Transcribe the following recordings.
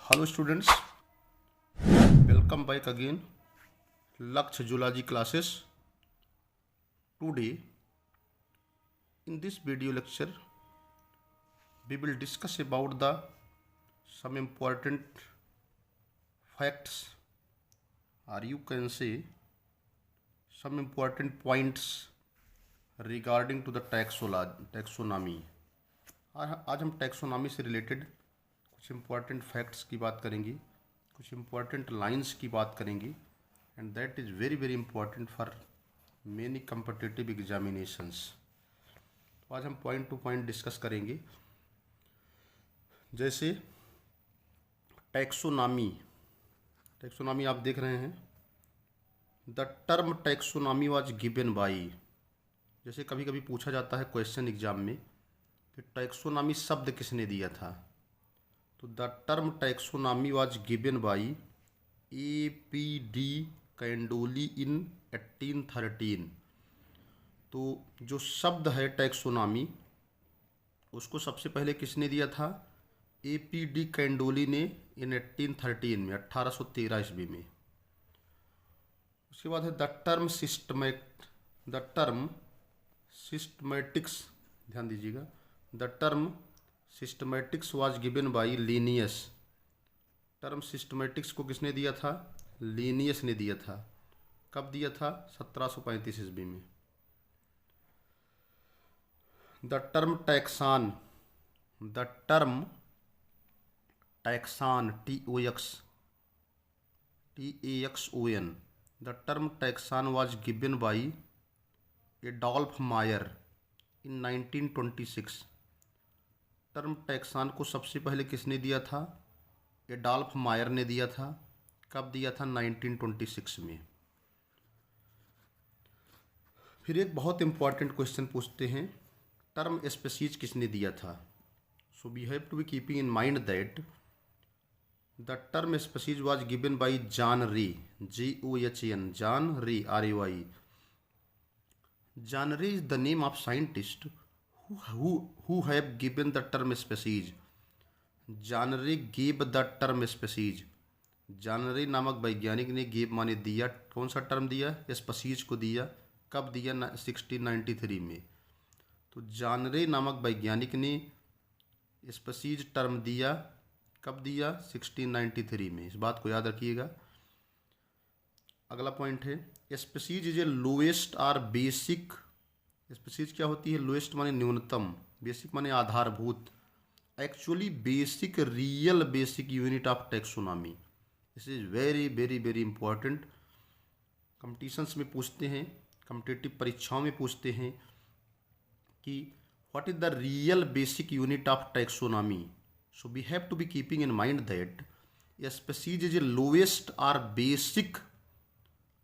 Hello students, welcome back again. Lakshya Zoology classes. Today in this video lecture we will discuss about the some important facts, or you can say some important points regarding to the taxonomy. आज हम taxonomy से related कुछ important facts की बात करेंगे, कुछ important lines की बात करेंगे, and that is very very important for many competitive examinations. तो आज हम पॉइंट टू पॉइंट डिस्कस करेंगे. जैसे टैक्सोनॉमी आप देख रहे हैं. The term taxonomy was given by. जैसे कभी कभी पूछा जाता है क्वेश्चन एग्जाम में कि टैक्सोनॉमी शब्द किसने दिया था, तो the term taxonomy was given by A.P.D. कैंडोली इन 1813. तो जो शब्द है टैक्सोनॉमी उसको सबसे पहले किसने दिया था? A.P.D. कैंडोली ने इन 1813 में 1813 ईस्वी में. उसके बाद है द टर्म सिस्टमैटिक्स. ध्यान दीजिएगा, the term systematics was given by Linnaeus. Term systematics को किसने दिया था? लीनियस ने दिया था. कब दिया था? 1735 ईस्वी में. The term taxon TAXON. The term taxon was given by Adolf Meyer in 1926. Term टैक्सान को सबसे पहले किसने दिया था? एडोल्फ मायर ने दिया था. कब दिया था? 1926 में. फिर एक बहुत इंपॉर्टेंट क्वेश्चन पूछते हैं, टर्म स्पीशीज किसने दिया था? So we have to be keeping in mind that the term species was given by John Ray, JOHN, John Ray, RAY. John Ray is the name of scientist who have given the term species. John Ray gave the term species. John Ray नामक वैज्ञानिक ने gave माने दिया. कौन सा term दिया? Species को दिया. कब दिया? 1693 में. तो जॉन रे नामक वैज्ञानिक ने स्पीशीज टर्म दिया. कब दिया? 1693 में. इस बात को याद रखिएगा. अगला पॉइंट है species is a lowest or basic. Species क्या होती है? लोएस्ट माने न्यूनतम, बेसिक माने आधारभूत, actually basic, real basic unit of taxonomy. This is very very very important. Competitions में पूछते हैं, कॉम्पिटिटिव परीक्षाओं में पूछते हैं कि what is the real basic unit of taxonomy. So we have to be keeping in mind that species is a lowest or basic,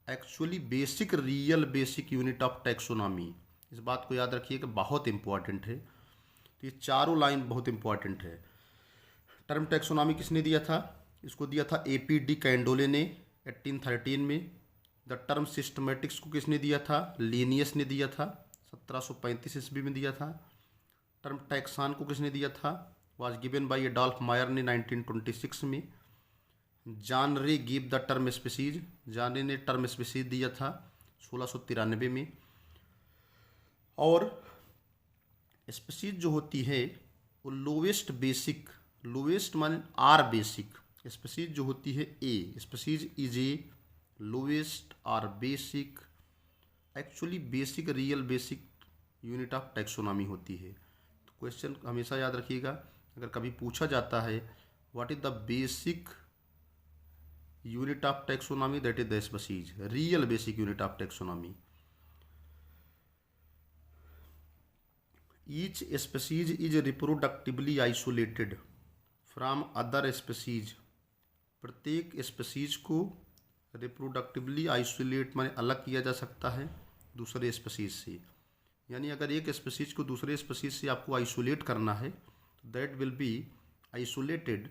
actually basic, real basic unit of taxonomy. इस बात को याद रखिएगा, बहुत इंपॉर्टेंट है. तो ये चारों लाइन बहुत इंपॉर्टेंट है. टर्म टैक्सोनॉमी किसने दिया था? इसको दिया था A.P.D. कैंडोले ने 1813 में. द टर्म सिस्टमैटिक्स को किसने दिया था? लीनियस ने दिया था. 1735 ईस्वी में दिया था. टर्म टैक्सान को किसने दिया था? वाज गिवन बाई एडोल्फ मायर ने 1926 में. जॉन रे give the term species. John रे ने टर्म स्पीशीज दिया था 1693 में. और स्पीशीज जो होती है वो लोवेस्ट बेसिक, लोवेस्ट माने आर बेसिक. स्पीशीज जो होती है a, species is a lowest or basic, actually basic, real basic unit of taxonomy होती है. तो क्वेश्चन हमेशा याद रखिएगा, अगर कभी पूछा जाता है what is the basic unit of taxonomy, that is the species, real basic unit of taxonomy. Each species is reproductively isolated from other species. प्रत्येक स्पीशीज को रिप्रोडक्टिवली आइसोलेट माने अलग किया जा सकता है दूसरे स्पीशीज से. यानी अगर एक स्पीशीज को दूसरे स्पीशीज से आपको आइसोलेट करना है तो that will be isolated,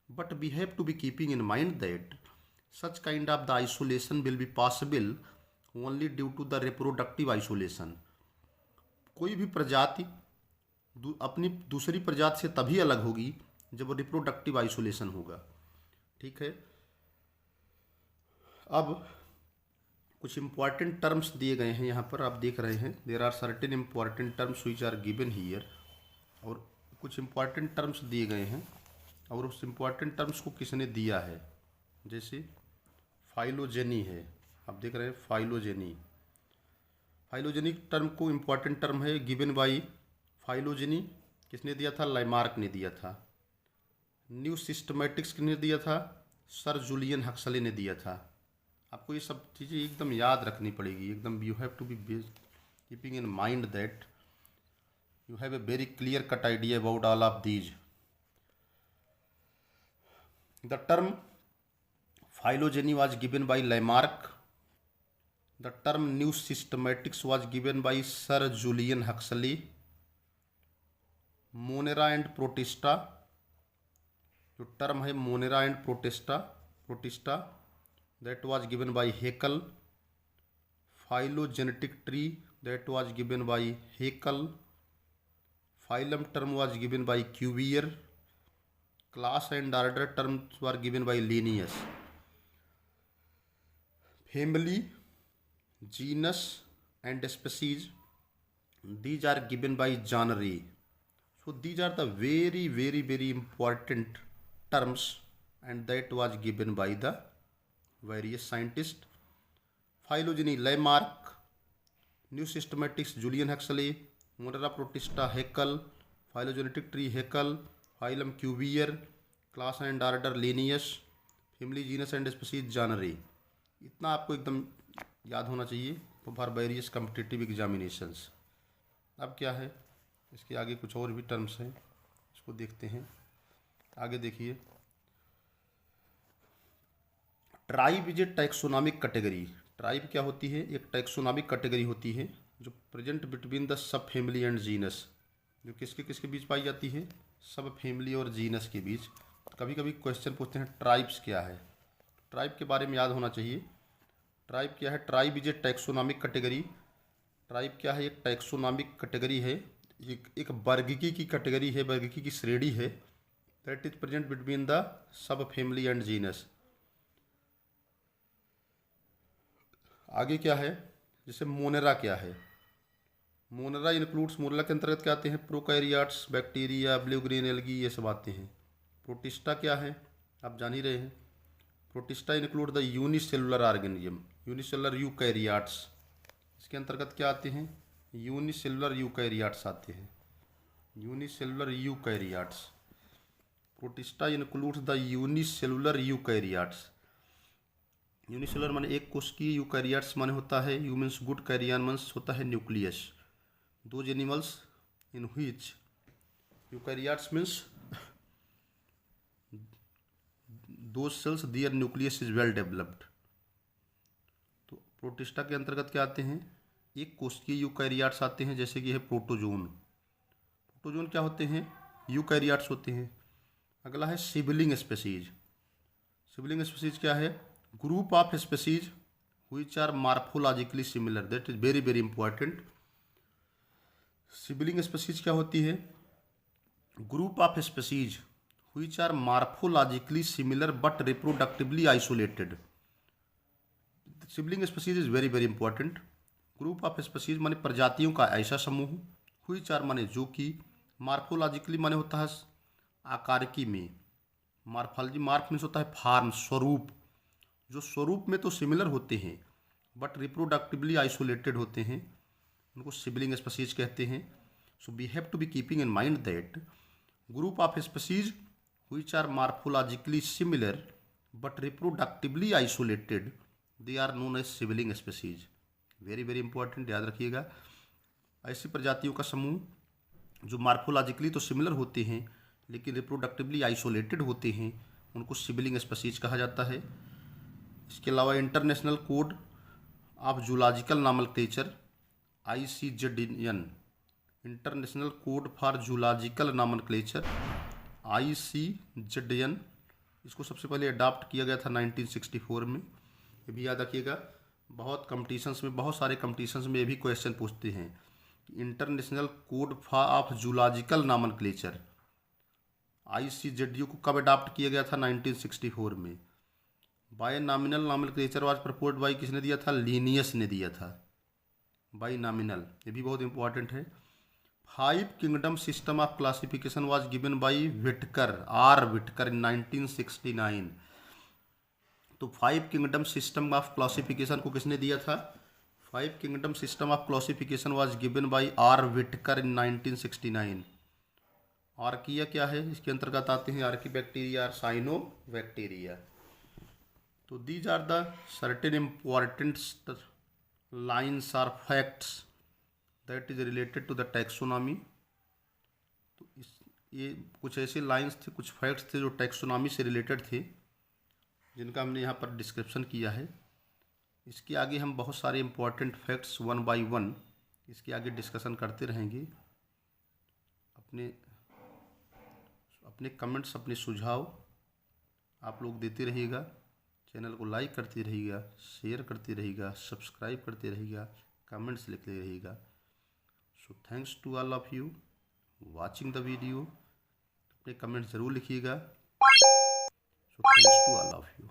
but we have to be keeping in mind that such kind of the isolation will be possible only due to the reproductive isolation. कोई भी प्रजाति अपनी दूसरी प्रजाति से तभी अलग होगी जब वो रिप्रोडक्टिव आइसोलेशन होगा. ठीक है। अब कुछ इंपॉर्टेंट टर्म्स दिए गए हैं यहाँ पर, आप देख रहे हैं there are certain important terms which are given here, और कुछ इंपॉर्टेंट टर्म्स दिए गए हैं और उस इंपॉर्टेंट टर्म्स को किसने दिया है। जैसे फाइलोजेनी है, आप देख रहे हैं फाइलोजेनी, फाइलोजेनिक टर्म को इम्पॉर्टेंट टर्म है गिवन बाई फाइलोजेनी, किसने दिया था, लाइमार्क ने दिया था। न्यू सिस्टमेटिक्स किसने दिया था, सर जूलियन हक्सले ने दिया था। आपको ये सब चीज़ें एकदम याद रखनी पड़ेगी, एकदम you have to be keeping in mind that you have a very clear cut idea about all of these. The term phylogeny was given by Lamarck. The term new systematics was given by Sir Julian Huxley. Monera and Protista, जो term है Monera and protista that was given by Haeckel. Phylogenetic tree that was given by Haeckel. Phylum term was given by Cuvier. Class and order terms were given by Linnaeus. Family, genus and species, these are given by John Ray. So these are the very very very important terms, and that was given by the various scientists. Phylogeny Lamarck, New Systematics Julian Huxley, Monera Protista Haeckel, Phylogenetic tree Haeckel, Phylum Cuvier, Class and order Linnaeus, Family, genus and species John Ray. इतना आपको एकदम याद होना चाहिए for various competitive examinations. अब क्या है, इसके आगे कुछ और भी टर्म्स हैं, इसको देखते हैं। आगे देखिए, tribe is a taxonomic category. Tribe क्या होती है, एक टैक्सोनॉमिक कैटेगरी होती है जो present between the sub family and genus, जो किसके किसके बीच पाई जाती है, सब फैमिली और जीनस के बीच। कभी कभी क्वेश्चन पूछते हैं ट्राइब्स क्या है, ट्राइब के बारे में याद होना चाहिए। ट्राइब क्या है, tribe is a taxonomic category. Tribe क्या है, एक टैक्सोनॉमिक कैटेगरी है, एक वर्गीकी की कैटेगरी है, वर्गीकी की श्रेणी है, that is present between the sub family and genus. आगे क्या है, जैसे मोनेरा क्या है, मोनेरा इंक्लूड्स, मोनेरा के अंतर्गत क्या आते हैं, prokaryotes, bacteria, blue green algae, ये सब आते हैं। प्रोटिस्टा क्या है, आप जान ही रहे हैं, Protista include the unicellular organism, unicellular eukaryotes, इसके अंतर्गत क्या आते हैं, यूनिसेलुलर यूकैरियोट्स आते हैं, unicellular eukaryotes. Protista includes the unicellular eukaryotes. Unicellular माने एक कोशिकीय, यूकैरियोट्स माने होता है eu means good, karyon means होता है nucleus. Those animals in which eukaryotes means those cells their nucleus is well developed। तो प्रोटिस्टा के अंतर्गत क्या आते हैं, एक कोशिकीय यूकैरियोट्स आते हैं, जैसे कि है प्रोटोजोन। प्रोटोजोन क्या होते हैं, यूकैरियोट्स होते हैं। अगला है सिबलिंग स्पीसीज। सिबलिंग स्पीसीज क्या है, group of species which are morphologically similar, that is very very important। Sibling species क्या होती है, group of species which are morphologically similar but reproductively isolated. Sibling species is very very important. Group of species माने प्रजातियों का ऐसा समूह, which are माने जो कि, मॉर्फोलॉजिकली माने होता है आकारिकी में, मॉर्फोलॉजी मार्फ मीन्स होता है फॉर्म, स्वरूप, जो स्वरूप में तो सिमिलर होते हैं बट रिप्रोडक्टिवली आइसोलेटेड होते हैं, उनको सिबलिंग स्पीसीज कहते हैं। So we have to be keeping in mind that group of species which are morphologically similar but reproductively isolated, they are known as sibling species. Very very important, याद रखिएगा। ऐसी प्रजातियों का समूह जो मॉर्फोलॉजिकली तो सिमिलर होते हैं लेकिन रिप्रोडक्टिवली आइसोलेटेड होते हैं, उनको सिबलिंग स्पीसीज कहा जाता है। इसके अलावा international code of zoological nomenclature ICZN, international code for zoological nomenclature ICZN, इसको सबसे पहले अडॉप्ट किया गया था 1964 में। ये भी याद रखिएगा, बहुत कंपटीशंस में, बहुत सारे कंपटीशंस में ये भी क्वेश्चन पूछते हैं कि international code of zoological nomenclature ICZU को कब अडॉप्ट किया गया था? 1964 में। Bye nominal nomenclature was proposed by किसने दिया था? लीनियस ने दिया था। बाय नॉमिनल, ये भी बहुत इंपॉर्टेंट है। 5 kingdom system of classification was given by Whittaker, R Whittaker in 1969। तो 5 किंगडम सिस्टम ऑफ क्लासिफिकेशन को किसने दिया था? 5 kingdom system of classification was given by R Whittaker in 1969। Archaea क्या है? इसके अंतर्गत आते हैं आर्की बैक्टीरिया और साइनो बैक्टीरिया। तो these are the certain important lines or facts that is related to the taxonomy. तो ये कुछ ऐसे लाइन्स थे, कुछ फैक्ट्स थे जो टैक्सोनॉमी से रिलेटेड थे, जिनका हमने यहाँ पर डिस्क्रिप्शन किया है। इसके आगे हम बहुत सारे important facts one by one इसके आगे डिस्कशन करते रहेंगे। अपने अपने कमेंट्स, अपने सुझाव आप लोग देते रहिएगा। चैनल को लाइक करते रहिएगा, शेयर करते रहिएगा, सब्सक्राइब करते रहिएगा, कमेंट्स लिखते रहिएगा। So thanks to all of you watching the video. अपने कमेंट्स ज़रूर लिखिएगा। So thanks to all of you.